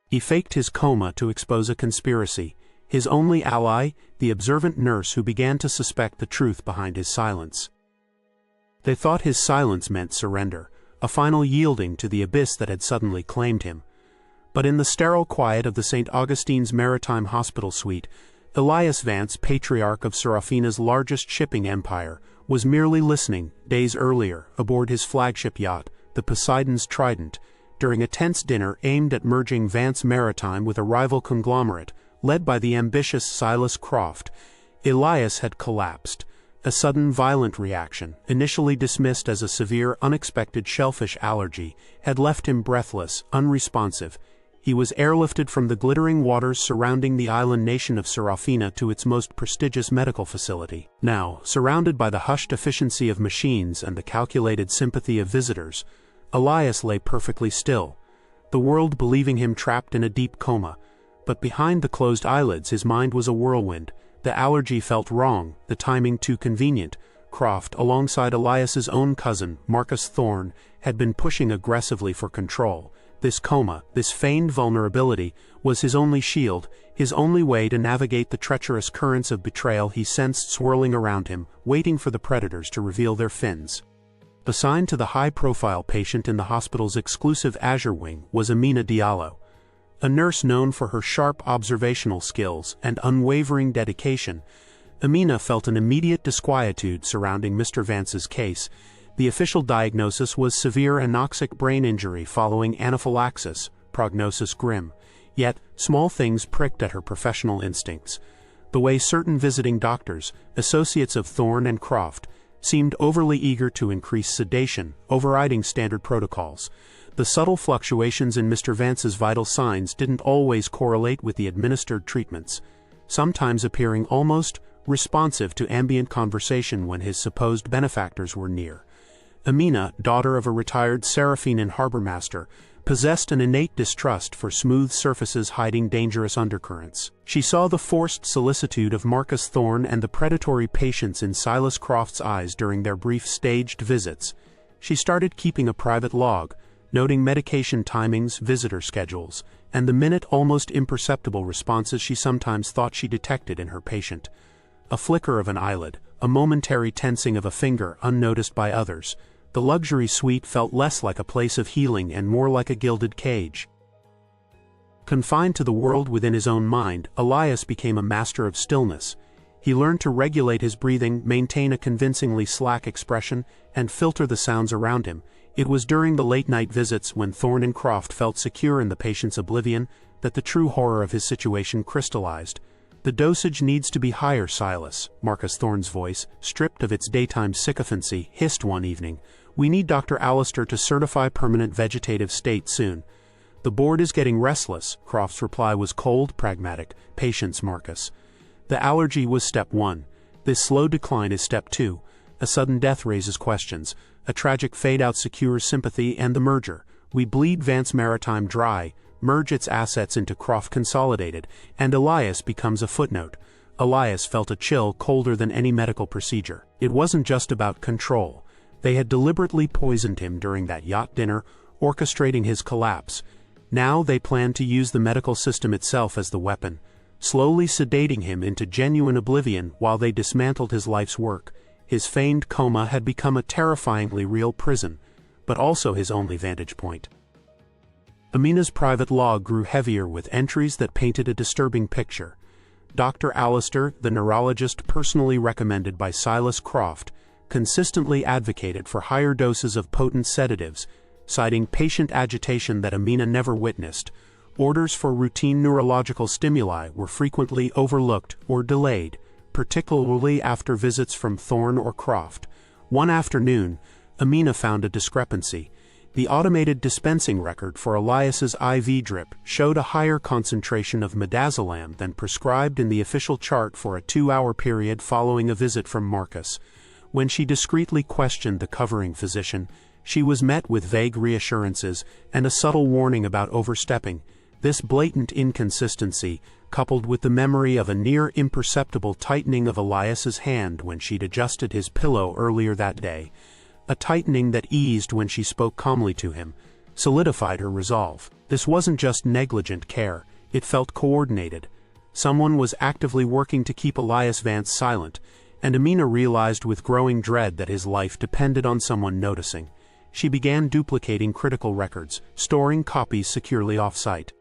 He faked his coma to expose a conspiracy. His only ally, the observant nurse who began to suspect the truth behind his silence. They thought his silence meant surrender, a final yielding to the abyss that had suddenly claimed him. But in the sterile quiet of the St. Augustine's Maritime Hospital suite, Elias Vance, patriarch of Serafina's largest shipping empire, was merely listening, days earlier, aboard his flagship yacht, the Poseidon's Trident, during a tense dinner aimed at merging Vance Maritime with a rival conglomerate, led by the ambitious Silas Croft. Elias had collapsed. A sudden violent reaction, initially dismissed as a severe unexpected shellfish allergy, had left him breathless, unresponsive. He was airlifted from the glittering waters surrounding the island nation of Serafina to its most prestigious medical facility. Now, surrounded by the hushed efficiency of machines and the calculated sympathy of visitors, Elias lay perfectly still, the world believing him trapped in a deep coma. But behind the closed eyelids his mind was a whirlwind. The allergy felt wrong, the timing too convenient. Croft, alongside Elias's own cousin, Marcus Thorne, had been pushing aggressively for control. This coma, this feigned vulnerability, was his only shield, his only way to navigate the treacherous currents of betrayal he sensed swirling around him, waiting for the predators to reveal their fins. Assigned to the high-profile patient in the hospital's exclusive Azure Wing was Amina Diallo. A nurse known for her sharp observational skills and unwavering dedication, Amina felt an immediate disquietude surrounding Mr. Vance's case. The official diagnosis was severe anoxic brain injury following anaphylaxis, prognosis grim. Yet, small things pricked at her professional instincts. The way certain visiting doctors, associates of Thorne and Croft, seemed overly eager to increase sedation, overriding standard protocols. The subtle fluctuations in Mr. Vance's vital signs didn't always correlate with the administered treatments, sometimes appearing almost responsive to ambient conversation when his supposed benefactors were near. Amina, daughter of a retired Seraphinan harbormaster, possessed an innate distrust for smooth surfaces hiding dangerous undercurrents. She saw the forced solicitude of Marcus Thorne and the predatory patience in Silas Croft's eyes during their brief staged visits. She started keeping a private log, noting medication timings, visitor schedules, and the minute almost imperceptible responses she sometimes thought she detected in her patient. A flicker of an eyelid, a momentary tensing of a finger unnoticed by others. The luxury suite felt less like a place of healing and more like a gilded cage. Confined to the world within his own mind, Elias became a master of stillness. He learned to regulate his breathing, maintain a convincingly slack expression, and filter the sounds around him. It was during the late-night visits when Thorne and Croft felt secure in the patient's oblivion that the true horror of his situation crystallized. "The dosage needs to be higher, Silas," Marcus Thorne's voice, stripped of its daytime sycophancy, hissed one evening. "We need Dr. Allister to certify permanent vegetative state soon." "The board is getting restless," Croft's reply was cold, pragmatic. "Patience, Marcus. The allergy was step 1. This slow decline is step 2. A sudden death raises questions. A tragic fade-out secures sympathy and the merger. We bleed Vance Maritime dry, merge its assets into Croft Consolidated, and Elias becomes a footnote." Elias felt a chill colder than any medical procedure. It wasn't just about control. They had deliberately poisoned him during that yacht dinner, orchestrating his collapse. Now they planned to use the medical system itself as the weapon, slowly sedating him into genuine oblivion while they dismantled his life's work. His feigned coma had become a terrifyingly real prison, but also his only vantage point. Amina's private log grew heavier with entries that painted a disturbing picture. Dr. Allister, the neurologist personally recommended by Silas Croft, consistently advocated for higher doses of potent sedatives, citing patient agitation that Amina never witnessed. Orders for routine neurological stimuli were frequently overlooked or delayed, particularly after visits from Thorne or Croft. One afternoon, Amina found a discrepancy. The automated dispensing record for Elias's IV drip showed a higher concentration of midazolam than prescribed in the official chart for a 2-hour period following a visit from Marcus. When she discreetly questioned the covering physician, she was met with vague reassurances and a subtle warning about overstepping. This blatant inconsistency, coupled with the memory of a near imperceptible tightening of Elias's hand when she'd adjusted his pillow earlier that day, a tightening that eased when she spoke calmly to him, solidified her resolve. This wasn't just negligent care, it felt coordinated. Someone was actively working to keep Elias Vance silent, and Amina realized with growing dread that his life depended on someone noticing. She began duplicating critical records, storing copies securely off-site.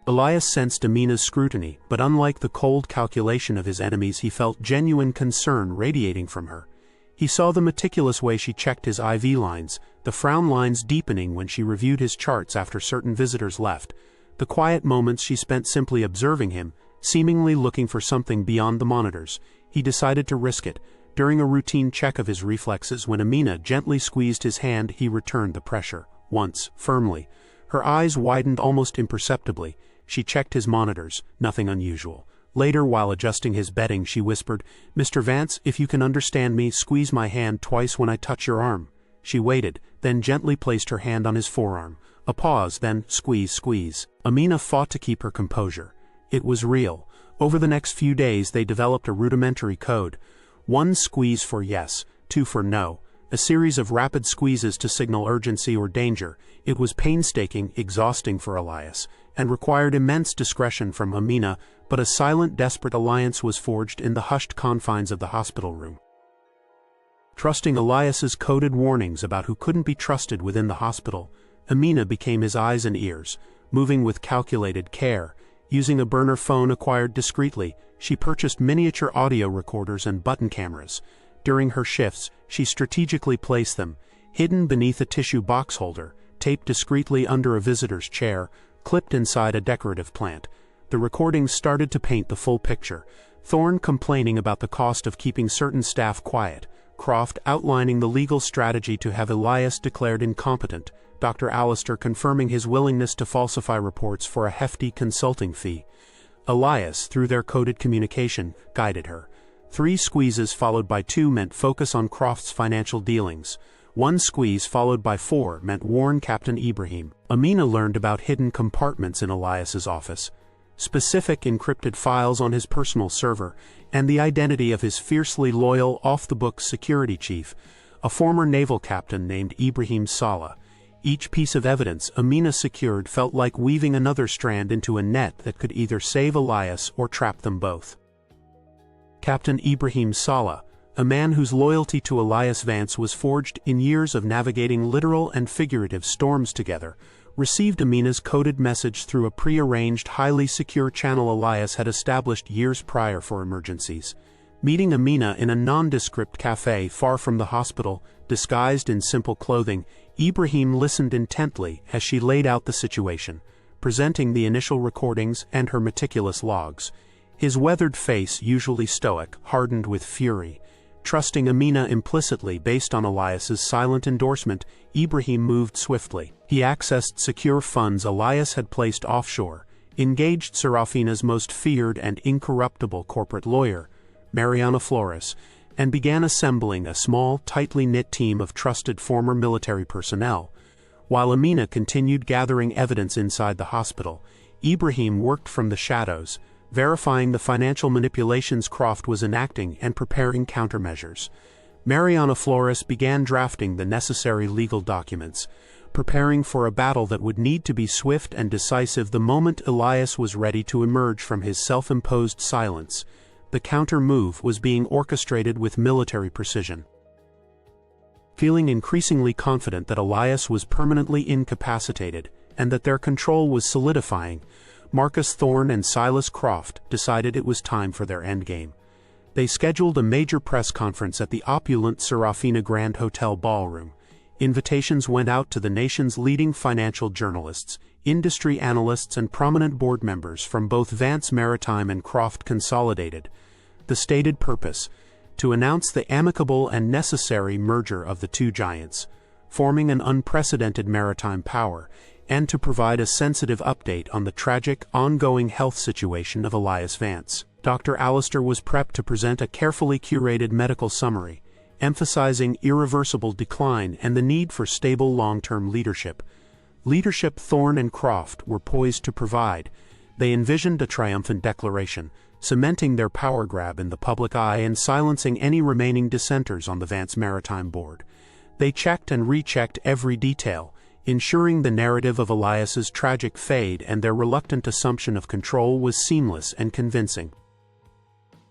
Elias sensed Amina's scrutiny, but unlike the cold calculation of his enemies, he felt genuine concern radiating from her. He saw the meticulous way she checked his IV lines, the frown lines deepening when she reviewed his charts after certain visitors left, the quiet moments she spent simply observing him, seemingly looking for something beyond the monitors. He decided to risk it. During a routine check of his reflexes, when Amina gently squeezed his hand, he returned the pressure, once, firmly. Her eyes widened almost imperceptibly. She checked his monitors, nothing unusual. Later, while adjusting his bedding, she whispered, "Mr. Vance, if you can understand me, squeeze my hand twice when I touch your arm." She waited, then gently placed her hand on his forearm. A pause, then squeeze, squeeze. Amina fought to keep her composure. It was real. Over the next few days, they developed a rudimentary code. 1 squeeze for yes, 2 for no. A series of rapid squeezes to signal urgency or danger. It was painstaking, exhausting for Elias, and required immense discretion from Amina, but a silent, desperate alliance was forged in the hushed confines of the hospital room. Trusting Elias's coded warnings about who couldn't be trusted within the hospital, Amina became his eyes and ears, moving with calculated care. Using a burner phone acquired discreetly, she purchased miniature audio recorders and button cameras. During her shifts, she strategically placed them, hidden beneath a tissue box holder, taped discreetly under a visitor's chair, clipped inside a decorative plant. The recordings started to paint the full picture. Thorne complaining about the cost of keeping certain staff quiet, Croft outlining the legal strategy to have Elias declared incompetent, Dr. Allister confirming his willingness to falsify reports for a hefty consulting fee. Elias, through their coded communication, guided her. 3 squeezes followed by 2 meant focus on Croft's financial dealings. 1 squeeze followed by 4 meant warn Captain Ibrahim. Amina learned about hidden compartments in Elias's office, specific encrypted files on his personal server, and the identity of his fiercely loyal, off-the-books security chief, a former naval captain named Ibrahim Saleh. Each piece of evidence Amina secured felt like weaving another strand into a net that could either save Elias or trap them both. Captain Ibrahim Saleh, a man whose loyalty to Elias Vance was forged in years of navigating literal and figurative storms together, received Amina's coded message through a pre-arranged, highly secure channel Elias had established years prior for emergencies. Meeting Amina in a nondescript cafe far from the hospital, disguised in simple clothing, Ibrahim listened intently as she laid out the situation, presenting the initial recordings and her meticulous logs. His weathered face, usually stoic, hardened with fury. Trusting Amina implicitly based on Elias's silent endorsement, Ibrahim moved swiftly. He accessed secure funds Elias had placed offshore, engaged Serafina's most feared and incorruptible corporate lawyer, Mariana Flores, and began assembling a small, tightly knit team of trusted former military personnel. While Amina continued gathering evidence inside the hospital, Ibrahim worked from the shadows, verifying the financial manipulations Croft was enacting and preparing countermeasures. Mariana Flores began drafting the necessary legal documents, preparing for a battle that would need to be swift and decisive the moment Elias was ready to emerge from his self-imposed silence. The counter-move was being orchestrated with military precision. Feeling increasingly confident that Elias was permanently incapacitated and that their control was solidifying, Marcus Thorne and Silas Croft decided it was time for their endgame. They scheduled a major press conference at the opulent Serafina Grand Hotel ballroom. Invitations went out to the nation's leading financial journalists, industry analysts, and prominent board members from both Vance Maritime and Croft Consolidated. The stated purpose: to announce the amicable and necessary merger of the two giants, forming an unprecedented maritime power, and to provide a sensitive update on the tragic, ongoing health situation of Elias Vance. Dr. Allister was prepped to present a carefully curated medical summary, emphasizing irreversible decline and the need for stable long-term leadership. Leadership Thorne and Croft were poised to provide. They envisioned a triumphant declaration, cementing their power grab in the public eye and silencing any remaining dissenters on the Vance Maritime board. They checked and rechecked every detail, ensuring the narrative of Elias's tragic fate and their reluctant assumption of control was seamless and convincing.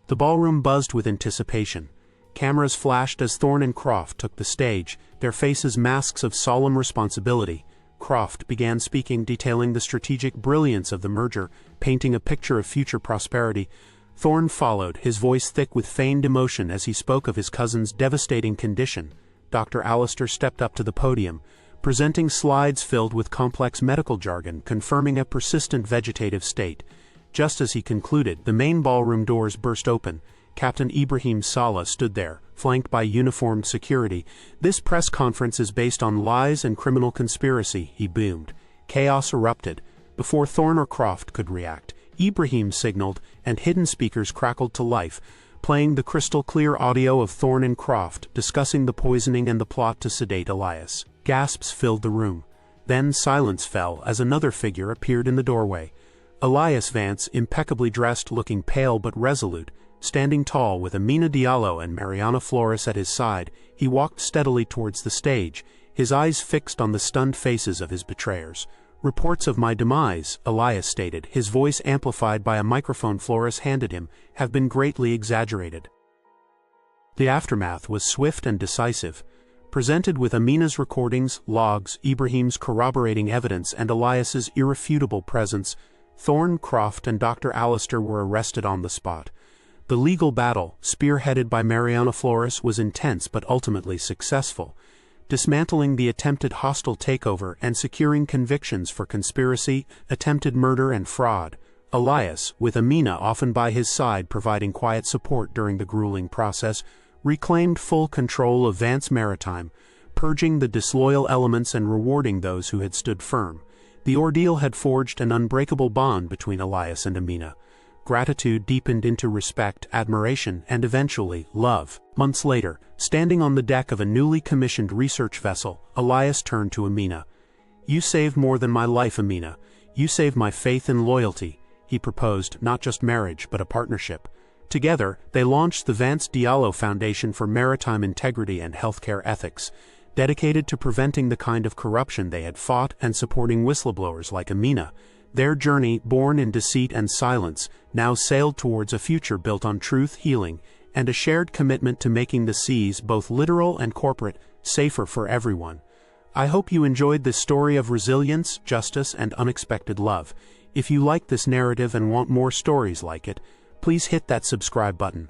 The ballroom buzzed with anticipation. Cameras flashed as Thorne and Croft took the stage, their faces masks of solemn responsibility. Croft began speaking, detailing the strategic brilliance of the merger, painting a picture of future prosperity. Thorne followed, his voice thick with feigned emotion as he spoke of his cousin's devastating condition. Dr. Alistair stepped up to the podium, presenting slides filled with complex medical jargon, confirming a persistent vegetative state. Just as he concluded, the main ballroom doors burst open. Captain Ibrahim Saleh stood there, flanked by uniformed security. "This press conference is based on lies and criminal conspiracy," he boomed. Chaos erupted. Before Thorne or Croft could react, Ibrahim signaled, and hidden speakers crackled to life, playing the crystal-clear audio of Thorne and Croft discussing the poisoning and the plot to sedate Elias. Gasps filled the room. Then silence fell as another figure appeared in the doorway. Elias Vance, impeccably dressed, looking pale but resolute, standing tall with Amina Diallo and Mariana Flores at his side, he walked steadily towards the stage, his eyes fixed on the stunned faces of his betrayers. "Reports of my demise," Elias stated, his voice amplified by a microphone Flores handed him, "have been greatly exaggerated." The aftermath was swift and decisive. Presented with Amina's recordings, logs, Ibrahim's corroborating evidence, and Elias's irrefutable presence, Thorne, Croft, and Dr. Alistair were arrested on the spot. The legal battle, spearheaded by Mariana Flores, was intense but ultimately successful, dismantling the attempted hostile takeover and securing convictions for conspiracy, attempted murder, and fraud. Elias, with Amina often by his side providing quiet support during the grueling process, reclaimed full control of Vance Maritime, purging the disloyal elements and rewarding those who had stood firm. The ordeal had forged an unbreakable bond between Elias and Amina. Gratitude deepened into respect, admiration, and eventually, love. Months later, standing on the deck of a newly commissioned research vessel, Elias turned to Amina. "You saved more than my life, Amina. You saved my faith and loyalty." He proposed not just marriage, but a partnership. Together, they launched the Vance Diallo Foundation for Maritime Integrity and Healthcare Ethics, dedicated to preventing the kind of corruption they had fought and supporting whistleblowers like Amina. Their journey, born in deceit and silence, now sailed towards a future built on truth, healing, and a shared commitment to making the seas, both literal and corporate, safer for everyone. I hope you enjoyed this story of resilience, justice, and unexpected love. If you like this narrative and want more stories like it, please hit that subscribe button.